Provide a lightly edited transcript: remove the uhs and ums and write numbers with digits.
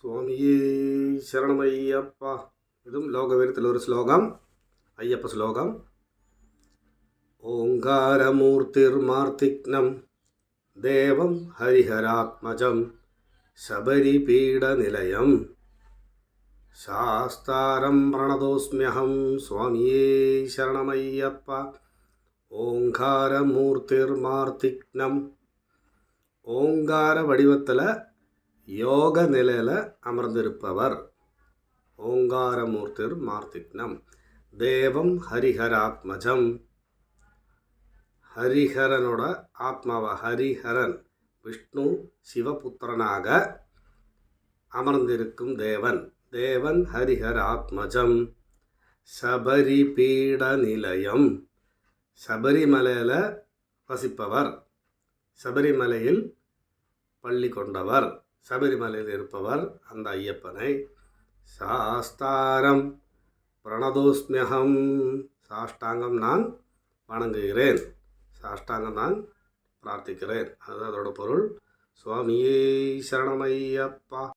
സ്വാമിയേ ശരണമയ്യപ്പ. ഇതും ലോകവീരത്തിലൊരു ശ്ലോകം, അയ്യപ്പ ശ്ലോകം. ഓംകാരമൂർത്തിർമാർത്തിഗ്നം ദേവം ഹരിഹരാത്മജം ശബരിപീഠനിലയം ശാസ്താരം പ്രണതോസ്മ്യഹം. സ്വാമിയേ ശരണമയ്യപ്പ. ஓங்காரமூர்த்திர்மார்த்திக்னம், ஓங்கார வடிவத்தில் யோக நிலையில் அமர்ந்திருப்பவர். ஓங்காரமூர்த்திர் மார்த்திக்னம் தேவம் ஹரிஹராத்மஜம், ஹரிஹரனோட ஆத்மாவா, ஹரிஹரன் விஷ்ணு சிவபுத்திரனாக அமர்ந்திருக்கும் தேவன். தேவன் ஹரிஹராத்மஜம் சபரிபீட நிலையம், சபரிமலையில் வசிப்பவர், சபரிமலையில் பள்ளி கொண்டவர், சபரிமலையில் இருப்பவர் அந்த ஐயப்பனை. சாஸ்தாரம் பிரணதோஸ்மியகம், சாஷ்டாங்கம் நான் வணங்குகிறேன், சாஷ்டாங்கம் நான் பிரார்த்திக்கிறேன். அது அதோட பொருள். சுவாமியே சரணமையப்பா.